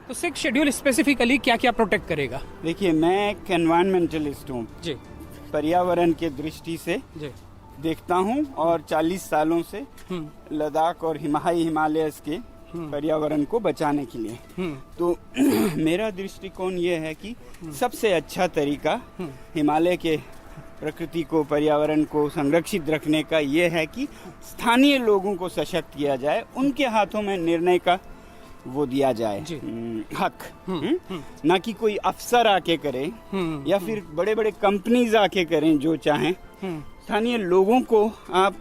तो 6 schedule specifically क्या क्या प्रोटेक्ट करेगा? देखिए, मैं एक एनवायरमेंटलिस्ट हूँ, जी पर्यावरण के दृष्टि से जी। देखता हूँ और 40 सालों से लद्दाख और हिमालयस के पर्यावरण को बचाने के लिए। तो मेरा दृष्टिकोण ये है कि सबसे अच्छा तरीका हिमालय के प्रकृति को, पर्यावरण को संरक्षित रखने का ये है कि स्थानीय लोगों को सशक्त किया जाए, उनके हाथों में निर्णय का वो दिया जाए हक, ना कि कोई अफसर आके करे या फिर बड़े बड़े कंपनीज आके करें जो चाहें। स्थानीय लोगों को आप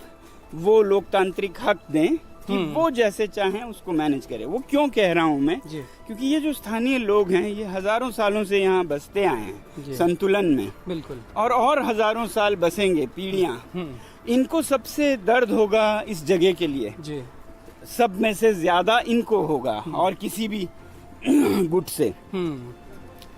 वो लोकतांत्रिक हक दें कि वो जैसे चाहें उसको मैनेज करें। वो क्यों कह रहा हूँ मैं, क्योंकि ये जो स्थानीय लोग हैं ये हजारों सालों से यहाँ बसते आए हैं संतुलन में, बिल्कुल, और हजारों साल बसेंगे, पीढ़ियाँ। इनको सबसे दर्द होगा इस जगह के लिए, सब में से ज्यादा इनको होगा और किसी भी गुट से।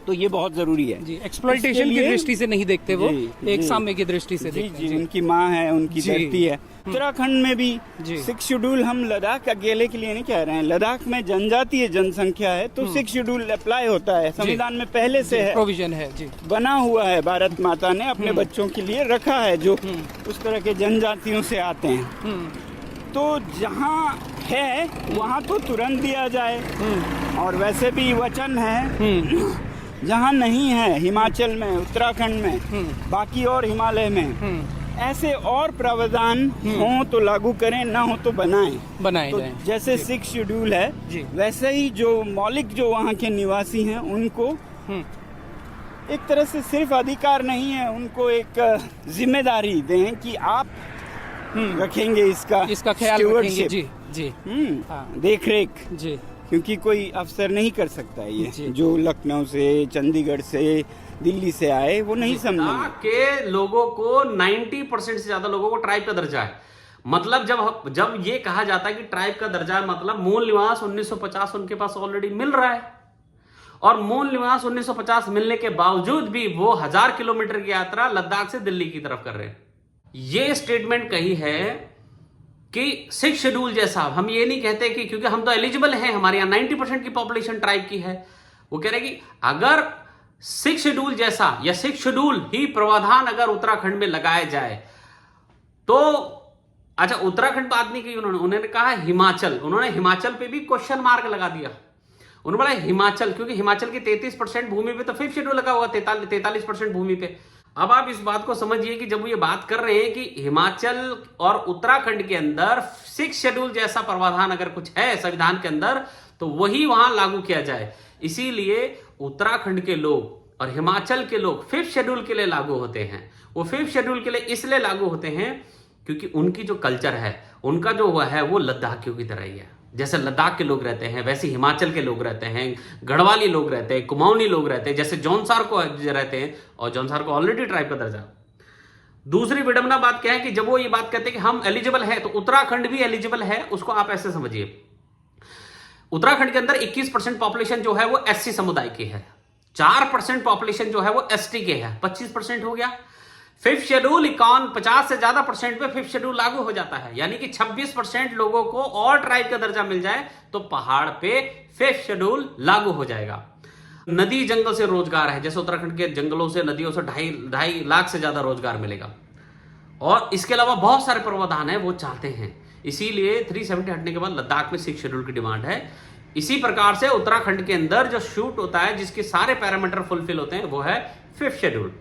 तो ये बहुत जरूरी है जी। एक्सप्लॉयटेशन की दृष्टि से नहीं देखते वो, एक साम्य की दृष्टि से देखते हैं। उनकी माँ है, उनकी धरती है। उत्तराखंड में भी 6 शेड्यूल, हम लद्दाख अकेले के लिए नहीं कह रहे हैं, लद्दाख में जनजातीय जनसंख्या है तो 6 शेड्यूल अप्लाई होता है, संविधान में पहले से है, प्रोविजन है जी, बना हुआ है। भारत माता ने अपने बच्चों के लिए रखा है जो उस तरह के जनजातियों से आते हैं। तो जहाँ है वहाँ तो तुरंत दिया जाए, और वैसे भी वचन है जहाँ नहीं है, हिमाचल में, उत्तराखंड में, बाकी और हिमालय में ऐसे और प्रावधान हो तो लागू करें, ना हो तो बनाएं तो जैसे 6 शेड्यूल है वैसे ही जो मौलिक जो वहाँ के निवासी हैं उनको एक तरह से सिर्फ अधिकार नहीं है, उनको एक जिम्मेदारी दें कि आप रखेंगे इसका ख्याल रखेंगे जी जी, देख रेख जी, क्योंकि कोई अफसर नहीं कर सकता है ये, जो लखनऊ से, चंडीगढ़ से, दिल्ली से आए वो नहीं समझेंगे। के लोगों को 90% से ज्यादा लोगों को ट्राइब का दर्जा है। मतलब जब ये कहा जाता है कि ट्राइब का दर्जा है, मतलब मूल निवास 1950 उनके पास ऑलरेडी मिल रहा है, और मूल निवास 1950 मिलने के बावजूद भी वो 1000 किलोमीटर की यात्रा लद्दाख से दिल्ली की तरफ कर रहे हैं। ये स्टेटमेंट कही है कि 6 शेड्यूल जैसा, हम ये नहीं कहते कि क्योंकि हम तो एलिजिबल हैं, हमारे यहाँ 90% की पॉपुलेशन ट्राइब की है, वो कह रहे कि अगर 6 शेड्यूल जैसा या 6 शेड्यूल ही प्रावधान अगर उत्तराखंड में लगाया जाए तो, अच्छा उत्तराखंड बात नहीं की उन्होंने कहा हिमाचल, उन्होंने हिमाचल पे भी क्वेश्चन मार्क लगा दिया। उन्होंने बोला हिमाचल, क्योंकि हिमाचल की 33% भूमि पे तो 5th शेड्यूल लगा हुआ, 43% भूमि पे। अब आप इस बात को समझिए कि जब वो ये बात कर रहे हैं कि हिमाचल और उत्तराखंड के अंदर 6 शेड्यूल जैसा प्रावधान अगर कुछ है संविधान के अंदर तो वही वहां लागू किया जाए। इसीलिए उत्तराखंड के लोग और हिमाचल के लोग 5th शेड्यूल के लिए लागू होते हैं। वो 5th शेड्यूल के लिए इसलिए लागू होते हैं क्योंकि उनकी जो कल्चर है, उनका जो हुआ है वो लद्दाखियों की तरह ही है। जैसे लद्दाख के लोग रहते हैं वैसे हिमाचल के लोग रहते हैं, गढ़वाली लोग रहते हैं, कुमाऊनी लोग रहते हैं, जैसे जौनसार को रहते हैं, और जौनसार को ऑलरेडी ट्राइब का दर्जा। दूसरी विडंबना बात क्या है कि जब वो ये बात कहते हैं कि हम एलिजिबल है तो उत्तराखंड भी एलिजिबल है, उसको आप ऐसे समझिए। उत्तराखंड के अंदर 21% पॉपुलेशन जो है वो एससी समुदाय की है, 4% पॉपुलेशन जो है वो एसटी के है, 25% हो गया। 5th शेड्यूल 50 से ज्यादा परसेंट पे 5th शेड्यूल लागू हो जाता है, यानी कि 26% लोगों को और ट्राइब का दर्जा मिल जाए तो पहाड़ पे 5th शेड्यूल लागू हो जाएगा। नदी जंगल से रोजगार है, जैसे उत्तराखंड के जंगलों से, नदियों से 2.5 लाख से ज्यादा रोजगार मिलेगा, और इसके अलावा बहुत सारे प्रावधान है वो चाहते हैं। इसीलिए 370 हटने के बाद लद्दाख में 6 शेड्यूल की डिमांड है। इसी प्रकार से उत्तराखंड के अंदर जो शूट होता है जिसके सारे पैरामीटर फुलफिल होते हैं वो है 5th शेड्यूल।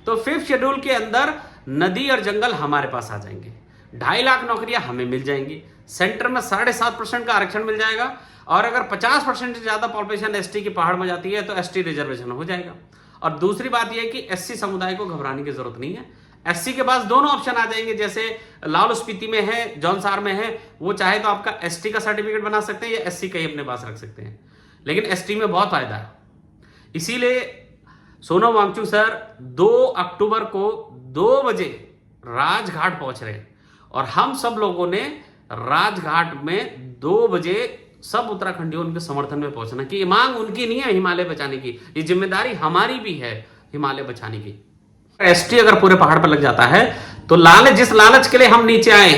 तो 5th शेड्यूल के अंदर नदी और जंगल हमारे पास आ जाएंगे, 2.5 लाख नौकरियां हमें मिल जाएंगी, सेंटर में 7.5% का आरक्षण मिल जाएगा, और अगर 50% से ज्यादा पॉपुलेशन एसटी की पहाड़ में जाती है तो एसटी रिजर्वेशन हो जाएगा। और दूसरी बात यह है कि एससी समुदाय को घबराने की जरूरत नहीं है, एससी के पास दोनों ऑप्शन आ जाएंगे, जैसे लाहौल स्पीति में है, जौनसार में है, वो चाहे तो आपका एसटी का सर्टिफिकेट बना सकते हैं या एससी का ही अपने पास रख सकते हैं, लेकिन एसटी में बहुत फायदा है। इसीलिए सोनम वांगचुक सर 2 अक्टूबर को 2 बजे राजघाट पहुंच रहे हैं, और हम सब लोगों ने राजघाट में 2 बजे सब उत्तराखंडियों उनके समर्थन में पहुंचना कि ये मांग उनकी नहीं है हिमालय बचाने की, ये जिम्मेदारी हमारी भी है हिमालय बचाने की। एसटी अगर पूरे पहाड़ पर लग जाता है तो जिस लालच के लिए हम नीचे आए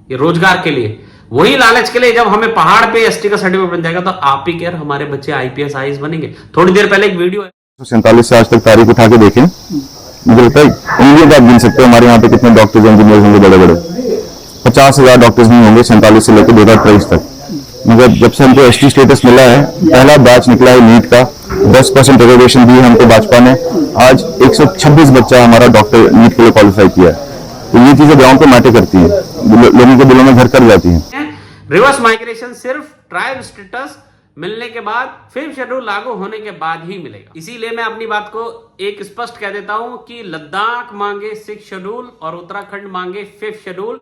ये रोजगार के लिए, वही लालच के लिए जब हमें पहाड़ पे एसटी का सर्टिफिकेट बन जाएगा तो आप ही केयर हमारे बच्चे आईपीएस आईएएस बनेंगे। थोड़ी देर पहले एक वीडियो है 47 से आज तक तारीख उठा के देखें, मुझे लगता है उंगलियों आप गिन सकते हो हमारे यहाँ पे कितने डॉक्टर्स इंजीनियर होंगे बड़े बड़े। 50,000 डॉक्टर्स नहीं होंगे 47 से लेकर 2023 तक। मगर जब से हमको एसटी स्टेटस मिला है, पहला बैच निकला है नीट का, 10% रिजर्वेशन दी है हमको भाजपा ने। आज 126 बच्चा हमारा डॉक्टर नीट के लिए क्वालिफाई किया है। तो ये चीजें ग्राउंड पे मैटर करती है, लोगों के दिलों में घर कर जाती है। रिवर्स माइग्रेशन सिर्फ ट्राइब स्टेटस मिलने के बाद 5th शेड्यूल लागू होने के बाद ही मिलेगा। इसीलिए मैं अपनी बात को एक स्पष्ट कह देता हूं कि लद्दाख मांगे 6th शेड्यूल और उत्तराखंड मांगे 5th शेड्यूल।